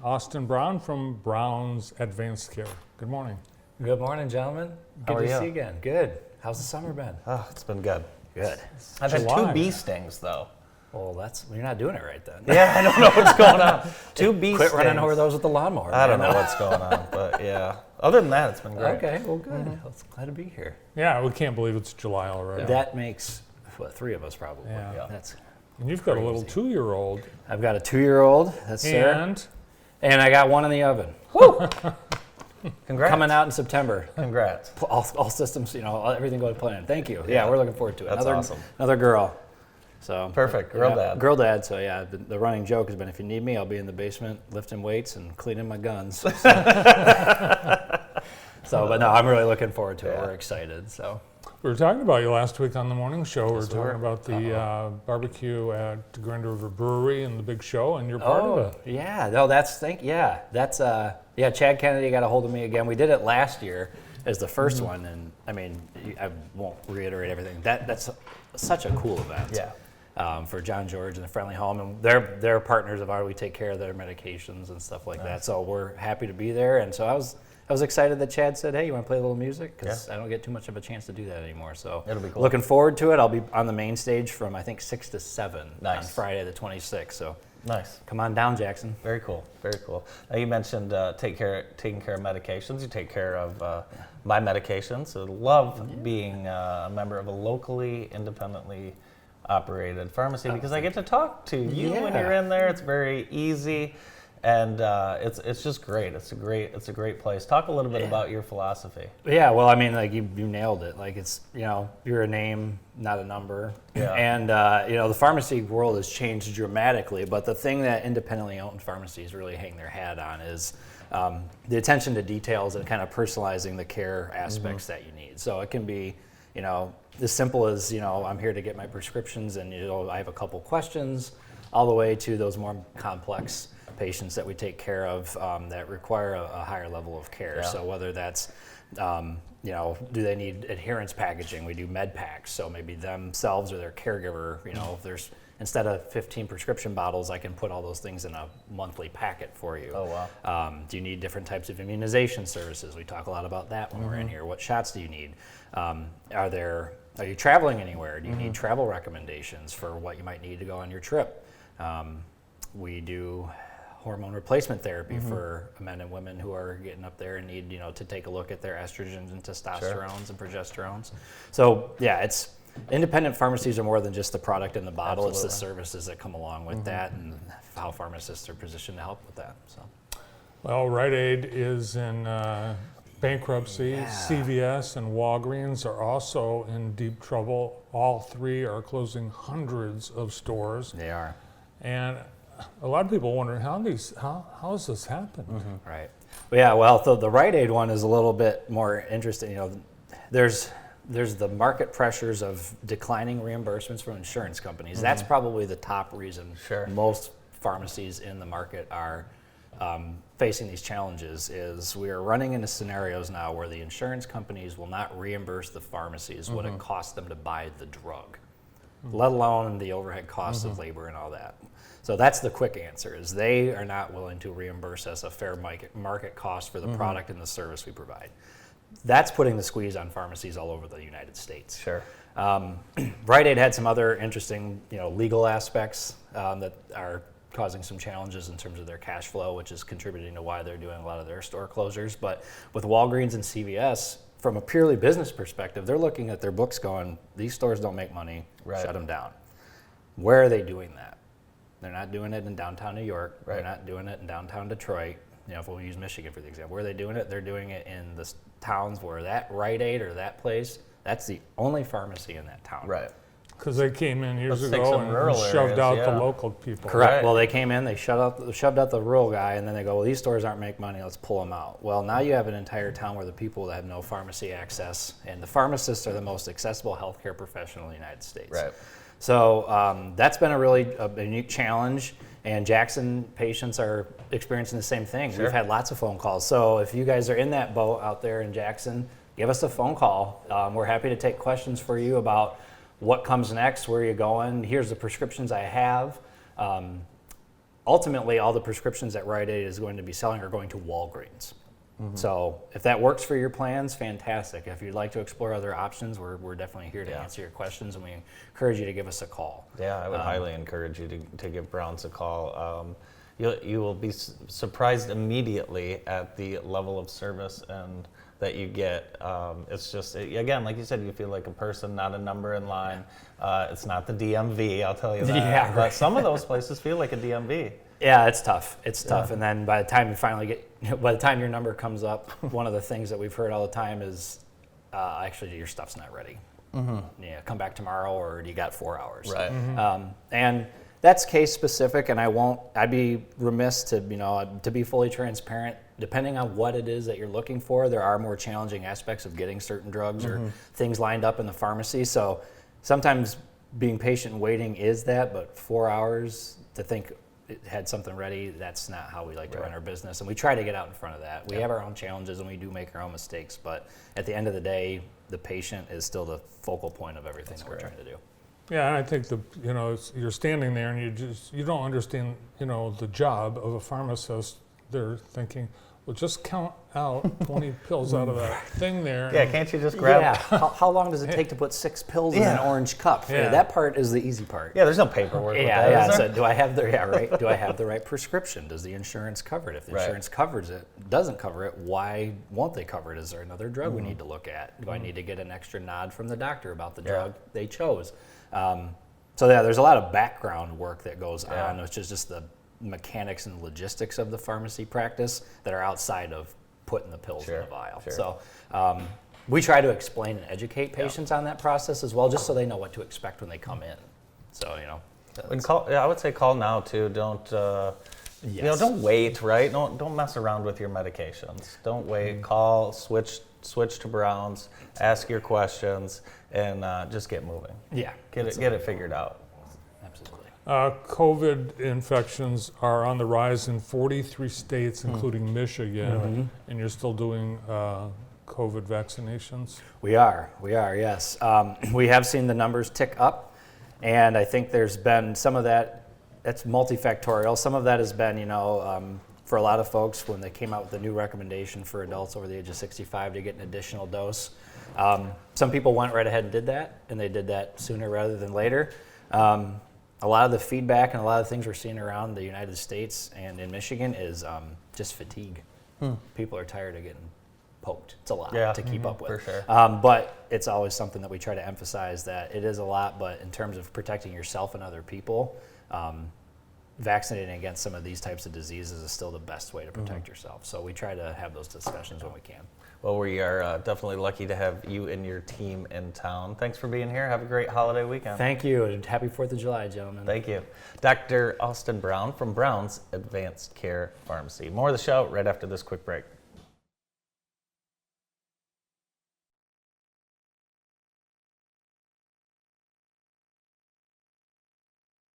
Austin Brown from Brown's Advanced Care. Good morning. Good morning, gentlemen. How Good are to you? see you again. Good. How's the summer been? Oh, it's been good. Good. I've had July. 2 bee stings though. Well, you're not doing it right then. Yeah, I don't know what's going on. 2 bee Quit stings. running over those with the lawnmower. I don't man. know what's going on, but yeah. Other than that, it's been great. Okay, well, good. I was glad to be here. Yeah, we can't believe it's July already. That makes, 3 of us probably. Yeah. That's. And you've got a little crazy. 2-year-old. I've got a 2-year-old. That's Sarah. And I got one in the oven. Congrats. Coming out in September. Congrats. All systems, everything going to plan. Thank you. Yeah, we're looking forward to it. That's awesome. Another girl. So Perfect. Girl dad. Girl dad. So yeah, the running joke has been if you need me, I'll be in the basement lifting weights and cleaning my guns. So, but no, I'm really looking forward to it. Yeah. We're excited. So we were talking about you last week on the morning show. We were Yes, we talking were. about the barbecue at Grand River Brewery and the big show, and you're part of it. yeah, no, that's Chad Kennedy got a hold of me again. We did it last year as the 1st one, and I mean, I won't reiterate everything. That's such a cool event. Yeah. For John George and the Friendly Home, and they're partners of ours. We take care of their medications and stuff like that. So we're happy to be there. And so I was excited that Chad said, "Hey, you want to play a little music?" Because I don't get too much of a chance to do that anymore. So It'll be cool. Looking forward to it. I'll be on the main stage from I think 6 to 7 on Nice. Friday the 26th. So Nice. come on down, Jackson. Very cool. Very cool. Now you mentioned taking care of medications. You take care of my medications. So love being a member of a locally, independently operated pharmacy because I get to talk to you when Yeah. you're in there. It's very easy, and it's just great. It's a great place. Talk a little bit about your philosophy. Yeah, well, I mean, like you nailed it. Like it's, you're a name, not a number. Yeah. And, the pharmacy world has changed dramatically, but the thing that independently owned pharmacies really hang their hat on is the attention to details and kind of personalizing the care aspects that you need. So it can be, as simple as, I'm here to get my prescriptions and, I have a couple questions, all the way to those more complex patients that we take care of that require a higher level of care. Yeah. So whether that's, do they need adherence packaging? We do med packs. So maybe themselves or their caregiver, if there's, instead of 15 prescription bottles, I can put all those things in a monthly packet for you. Oh, wow. Do you need different types of immunization services? We talk a lot about that when we're in here. What shots do you need? Are you traveling anywhere? Do you need travel recommendations for what you might need to go on your trip? We do hormone replacement therapy for men and women who are getting up there and need, to take a look at their estrogens and testosterones and progesterones. So yeah, independent pharmacies are more than just the product in the bottle. Absolutely. It's the services that come along with that and how pharmacists are positioned to help with that. So. Well, Rite Aid is in bankruptcy. Yeah. CVS and Walgreens are also in deep trouble. All 3 are closing hundreds of stores. They are. And a lot of people wondering how has this happened? Right. Yeah, well, the Rite Aid one is a little bit more interesting. There's the market pressures of declining reimbursements from insurance companies. That's probably the top reason most pharmacies in the market are facing these challenges is we are running into scenarios now where the insurance companies will not reimburse the pharmacies what it costs them to buy the drug, let alone the overhead costs of labor and all that. So that's the quick answer is they are not willing to reimburse us a fair market cost for the product and the service we provide. That's putting the squeeze on pharmacies all over the United States. Sure. Rite Aid had some other interesting, legal aspects that are causing some challenges in terms of their cash flow, which is contributing to why they're doing a lot of their store closures. But with Walgreens and CVS, from a purely business perspective, they're looking at their books going, these stores don't make money, shut them down. Where are they doing that? They're not doing it in downtown New York. They're not doing it in downtown Detroit. If we'll use Michigan for the example, where are they doing it? They're doing it in the towns where that Rite Aid or that place, that's the only pharmacy in that town. Right. Because they came in years Let's take ago some and rural shoved areas, out yeah. the local people. Correct. Right. Well, they came in, they shoved out the rural guy, and then they go, well, these stores aren't making money, let's pull them out. Well, now you have an entire town where the people that have no pharmacy access, and the pharmacists are the most accessible healthcare professional in the United States. Right. So that's been a unique challenge, and Jackson patients are experiencing the same thing. Sure. We've had lots of phone calls. So if you guys are in that boat out there in Jackson, give us a phone call. We're happy to take questions for you about what comes next, where you're going. Here's the prescriptions I have. ultimately, all the prescriptions that Rite Aid is going to be selling are going to Walgreens. So if that works for your plans, fantastic. If you'd like to explore other options, we're definitely here to answer your questions, and we encourage you to give us a call. Yeah, I would highly encourage you to give Browns a call. You will be surprised immediately at the level of service and that you get. It's just, again, like you said, you feel like a person, not a number in line. It's not the DMV, I'll tell you that. Yeah, But right. some of those places feel like a DMV. Yeah, it's tough. It's tough. And then by the time you finally by the time your number comes up, one of the things that we've heard all the time is, actually, your stuff's not ready. Yeah, come back tomorrow, or you got 4 hours. Right. And that's case specific, and I'd be remiss to be fully transparent. Depending on what it is that you're looking for, there are more challenging aspects of getting certain drugs or things lined up in the pharmacy. So sometimes being patient and waiting is that, but 4 hours to think it had something ready, that's not how we like to run our business. And we try to get out in front of that. We have our own challenges and we do make our own mistakes, but at the end of the day, the patient is still the focal point of everything that we're trying to do. Yeah, and I think you're standing there and you don't understand, the job of a pharmacist. They're thinking, well, just count out 20 pills out of that thing there. Yeah, can't you just grab? Yeah. How long does it take to put 6 pills in an orange cup? Yeah. That part is the easy part. Yeah, there's no paperwork with that, Yeah. is there? So do I have do I have the right prescription? Does the insurance cover it? If the insurance covers it, doesn't cover it, why won't they cover it? Is there another drug we need to look at? Do I need to get an extra nod from the doctor about the drug they chose? So there's a lot of background work that goes on, which is just the mechanics and logistics of the pharmacy practice that are outside of putting the pills in the vial. So we try to explain and educate patients on that process as well, just so they know what to expect when they come in. So And I would say call now too. Don't don't wait. Right? Don't mess around with your medications. Don't wait. Call. Switch to Browns. Ask your questions and just get moving. Yeah, Get it figured out. absolutely. COVID infections are on the rise in 43 states, including Michigan, and you're still doing COVID vaccinations? We are, yes. We have seen the numbers tick up, and I think there's been some of that's multifactorial. Some of that has been, for a lot of folks, when they came out with the new recommendation for adults over the age of 65 to get an additional dose. Some people went right ahead and did that, and they did that sooner rather than later. A lot of the feedback and a lot of things we're seeing around the United States and in Michigan is just fatigue. People are tired of getting poked. It's a lot to keep up with. For sure. But it's always something that we try to emphasize, that it is a lot, but in terms of protecting yourself and other people, vaccinating against some of these types of diseases is still the best way to protect yourself. So we try to have those discussions when we can. Well, we are definitely lucky to have you and your team in town. Thanks for being here. Have a great holiday weekend. Thank you, and happy 4th of July, gentlemen. Thank you. Dr. Austin Brown from Brown's Advanced Care Pharmacy. More of the show right after this quick break.